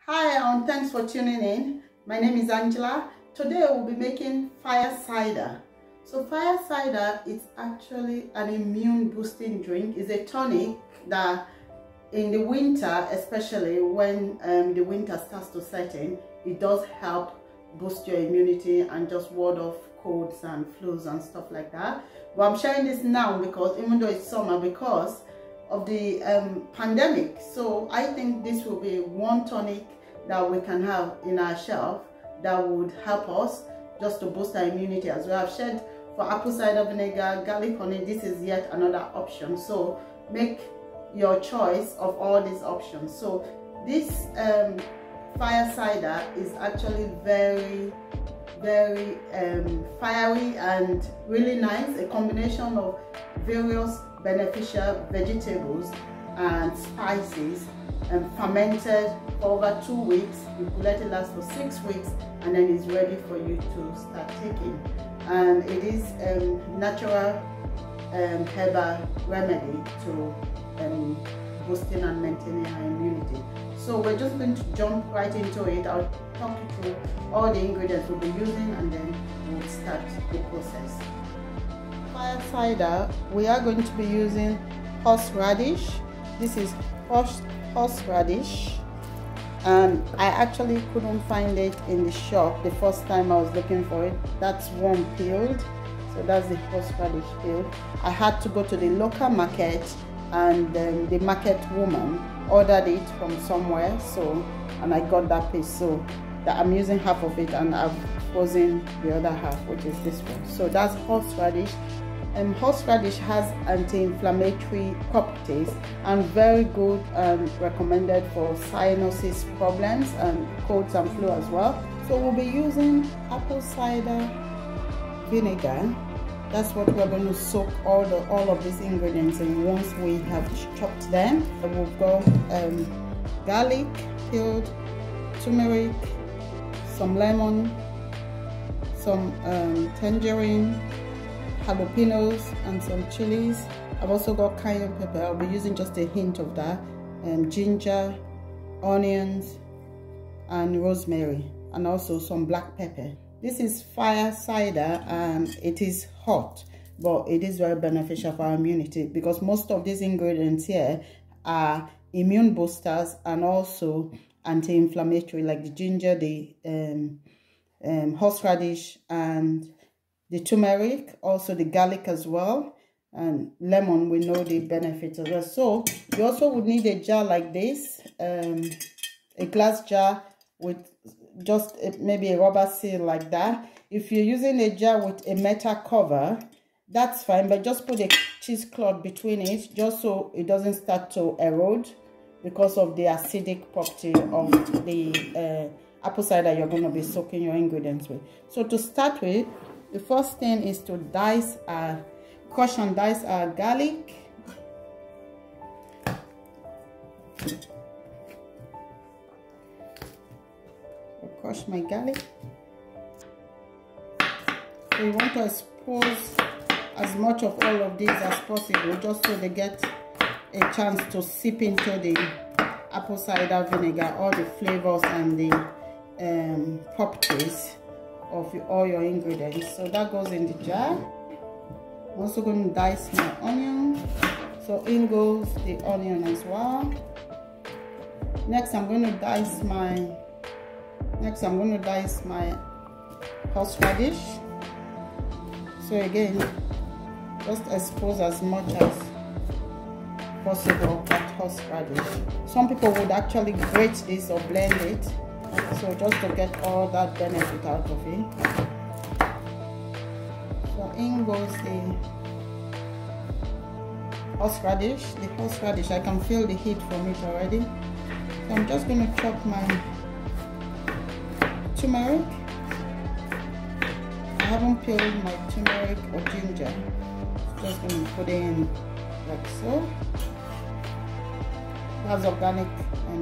Hi, and thanks for tuning in. My name is Angela. Today we'll be making fire cider. So fire cider is actually an immune boosting drink. It's a tonic that in the winter, especially when the winter starts to set in, it does help boost your immunity and just ward off colds and flus and stuff like that. But I'm sharing this now because even though it's summer, because of the pandemic, so I think this will be one tonic that we can have in our shelf that would help us just to boost our immunity as well. I've shared for apple cider vinegar, garlic honey. This is yet another option, so make your choice of all these options. So this fire cider is actually very fiery and really nice, a combination of various beneficial vegetables and spices and fermented for over 2 weeks. You could let it last for 6 weeks and then it's ready for you to start taking. And it is a natural herbal remedy to boosting and maintaining our immunity. So we're just going to jump right into it. I'll talk you through all the ingredients we'll be using and then we'll start the process. Fire cider, we are going to be using horseradish. This is horseradish, and I actually couldn't find it in the shop the first time I was looking for it. That's one peeled, so that's the horseradish peeled. I had to go to the local market, and the market woman ordered it from somewhere, so and I got that piece, so that I'm using half of it and I've frozen the other half, which is this one. So that's horseradish. Horseradish has anti-inflammatory properties and very good and recommended for sinuses problems and colds and flu as well. So we'll be using apple cider vinegar. That's what we're going to soak all of these ingredients in once we have chopped them. We've got garlic peeled, turmeric, some lemon, some tangerine, jalapenos, and some chilies. I've also got cayenne pepper. I'll be using just a hint of that, ginger, onions, and rosemary, and also some black pepper. This is fire cider and it is hot, but it is very beneficial for our immunity because most of these ingredients here are immune boosters and also anti-inflammatory, like the ginger, the horseradish, and the turmeric, also the garlic as well, and lemon. We know the benefits of that. So you also would need a jar like this, a glass jar with just maybe a rubber seal like that. If you're using a jar with a metal cover, that's fine, but just put a cheesecloth between it just so it doesn't start to erode because of the acidic property of the apple cider you're going to be soaking your ingredients with. So to start with, the first thing is to crush and dice our garlic. Crush my garlic. So you want to expose as much of all of these as possible, just so they get a chance to seep into the apple cider vinegar, all the flavors and the properties of all your ingredients. So that goes in the jar. I'm also going to dice my onion, so in goes the onion as well. Next I'm going to dice my horseradish. So again, just expose as much as possible that horseradish. Some people would actually grate this or blend it, so just to get all that benefit out of it. So in goes the horseradish. The horseradish, I can feel the heat from it already. So I'm just going to chop my turmeric. I haven't peeled my turmeric or ginger. Just going to put it in like so. That's organic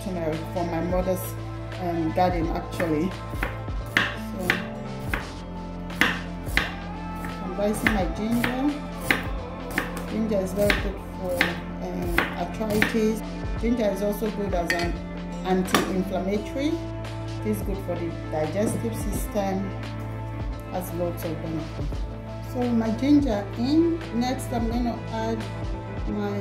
turmeric from my mother's garden actually. So I'm dicing my ginger. Ginger is very good for arthritis. Ginger is also good as an anti-inflammatory. It is good for the digestive system, has lots of benefits. So my ginger in. Next I'm going to add my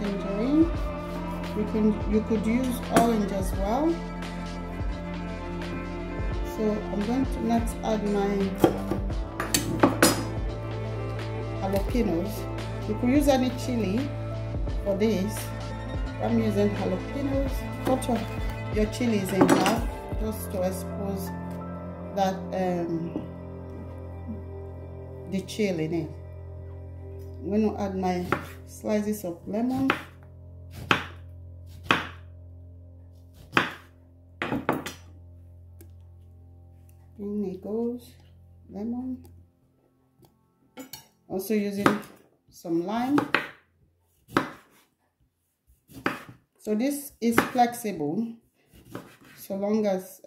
tangerine. You could use orange as well. So I'm going to next add my jalapenos. You could use any chili for this. I'm using jalapenos. Cut your chilies in half just to expose that the chill in it. I'm going to add my slices of lemon. In it goes lemon. Also using some lime. So this is flexible so long as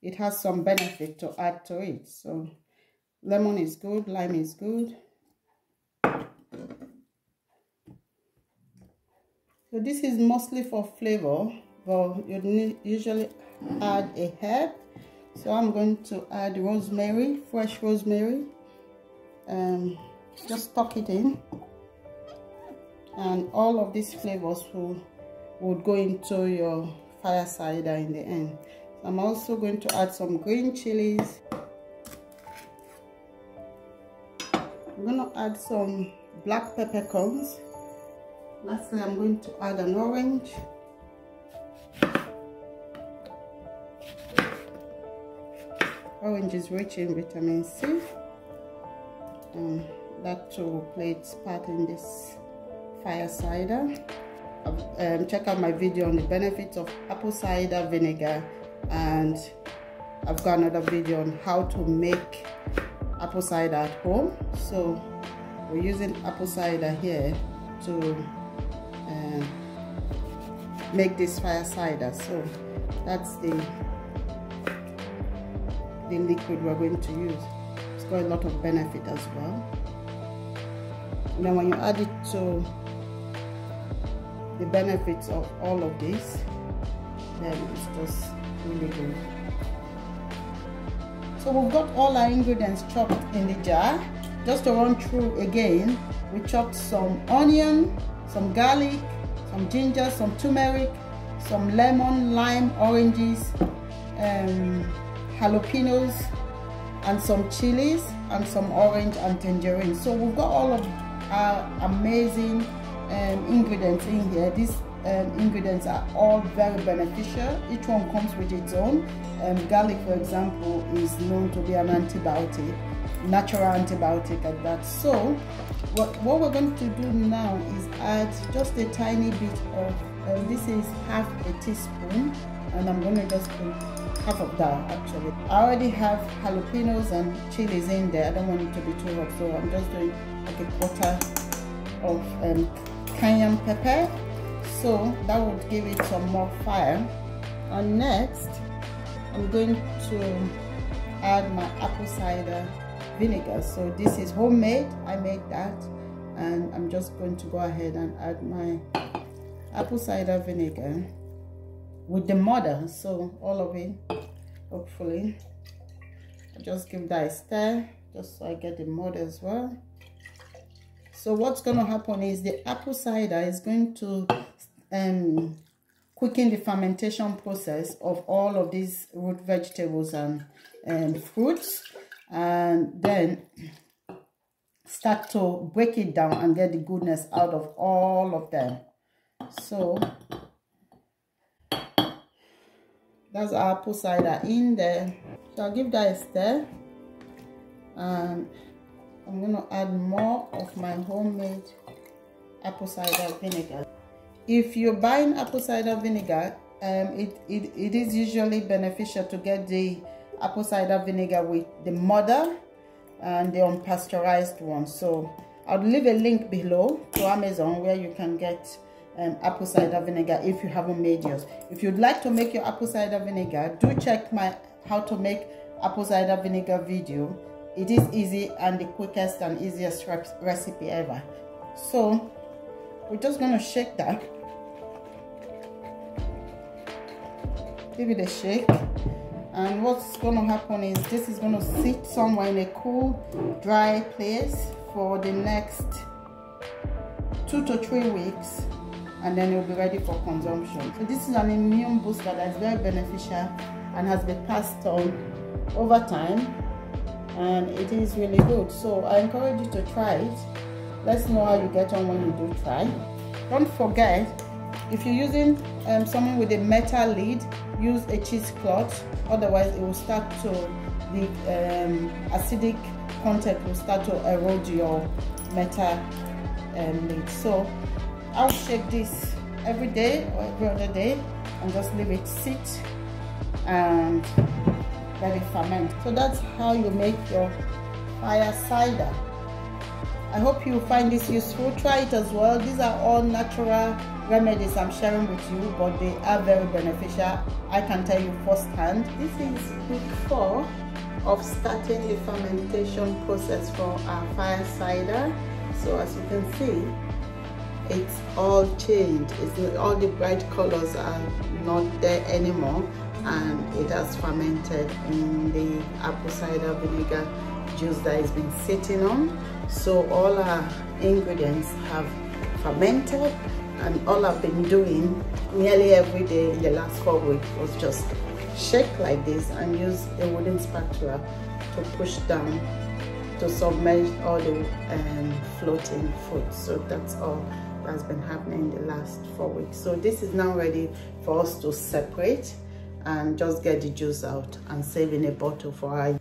it has some benefit to add to it. So lemon is good, lime is good. So this is mostly for flavor, but you usually add a herb. So I'm going to add rosemary, fresh rosemary. Just tuck it in, and all of these flavors would go into your fire cider in the end. So I'm also going to add some green chilies. I'm going to add some black peppercorns. Lastly, I'm going to add an orange. Orange is rich in vitamin C, and that too will play its part in this fire cider. Check out my video on the benefits of apple cider vinegar, and I've got another video on how to make apple cider at home. So we're using apple cider here to make this fire cider. So that's the liquid we're going to use. It's got a lot of benefit as well. And then when you add it to the benefits of all of this, then it's just really good. So we've got all our ingredients chopped in the jar. Just to run through again, we chopped some onion, some garlic, some ginger, some turmeric, some lemon, lime, oranges, jalapenos, and some chilies, and some orange and tangerine. So we've got all of our amazing ingredients in here. These ingredients are all very beneficial. Each one comes with its own. Garlic, for example, is known to be an antibiotic, natural antibiotic at that. So what we're going to do now is add just a tiny bit of, this is half a teaspoon, and I'm going to just put half of that actually. I already have jalapenos and chilies in there. I don't want it to be too hot, so I'm just doing like a quarter of cayenne pepper. So that would give it some more fire. And next, I'm going to add my apple cider vinegar. So this is homemade. I made that, and I'm just going to go ahead and add my apple cider vinegar with the mother. So all of it, hopefully. I'll just give that a stir, just so I get the mother as well. So what's going to happen is the apple cider is going to quicken the fermentation process of all of these root vegetables and fruits, and then start to break it down and get the goodness out of all of them. So that's our apple cider in there. So I'll give that a stir, and I'm going to add more of my homemade apple cider vinegar. If you're buying apple cider vinegar, it is usually beneficial to get the apple cider vinegar with the mother and the unpasteurized one. So I'll leave a link below to Amazon where you can get apple cider vinegar if you haven't made yours. If you'd like to make your apple cider vinegar, do check my how to make apple cider vinegar video. It is easy and the quickest and easiest recipe ever. So we're just going to shake that. give it a shake, and what's going to happen is this is going to sit somewhere in a cool, dry place for the next 2 to 3 weeks, and then it will be ready for consumption. So this is an immune booster that's very beneficial and has been passed on over time, and it is really good. So I encourage you to try it. Let's know how you get on when you do try. Don't forget, if you're using something with a metal lid, use a cheesecloth, otherwise it will start to, the acidic content will start to erode your metal lid. So I'll shake this every day or every other day and just leave it sit and let it ferment. So that's how you make your fire cider. I hope you find this useful. Try it as well. These are all natural remedies I'm sharing with you, but they are very beneficial. I can tell you firsthand. This is week 4 of starting the fermentation process for our fire cider. So as you can see, it's all changed. All the bright colors are not there anymore, and it has fermented in the apple cider vinegar juice that has been sitting on. So all our ingredients have fermented, and all I've been doing nearly every day in the last 4 weeks was just shake like this and use a wooden spatula to push down to submerge all the floating food. So that's all that's been happening in the last 4 weeks. So this is now ready for us to separate and just get the juice out and save in a bottle for our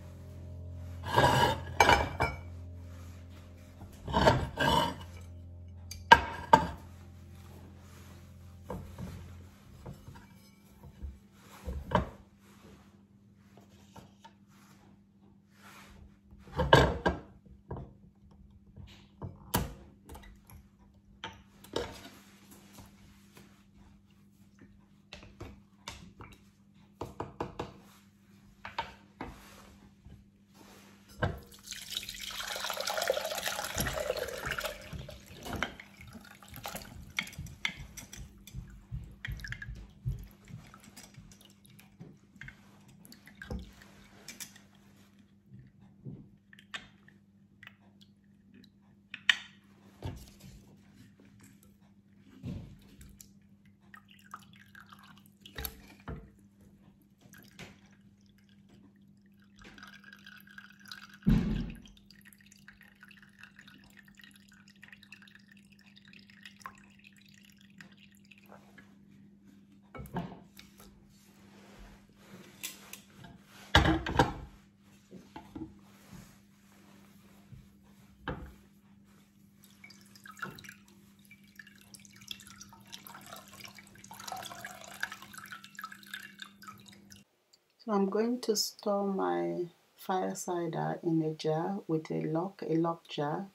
So I'm going to store my fire cider in a jar with a lock jar,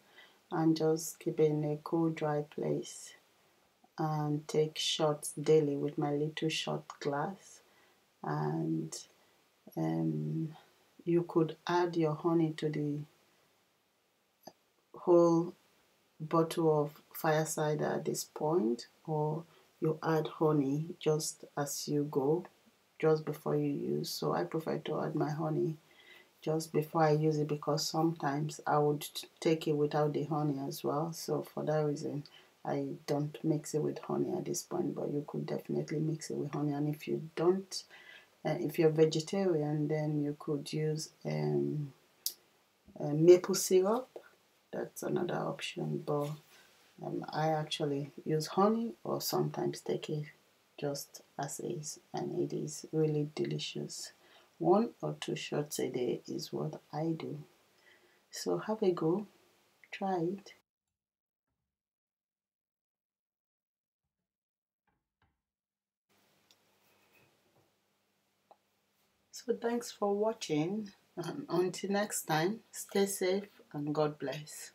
and just keep it in a cool, dry place, and take shots daily with my little shot glass. And you could add your honey to the whole bottle of fire cider at this point, or you add honey just as you go, just before you use. So I prefer to add my honey just before I use it, because sometimes I would take it without the honey as well. So for that reason, I don't mix it with honey at this point, but you could definitely mix it with honey. And if you don't, if you're vegetarian, then you could use maple syrup. That's another option, but I actually use honey, or sometimes take it just as is, and it is really delicious. 1 or 2 shots a day is what I do. So have a go, try it. So thanks for watching, and until next time, stay safe and God bless.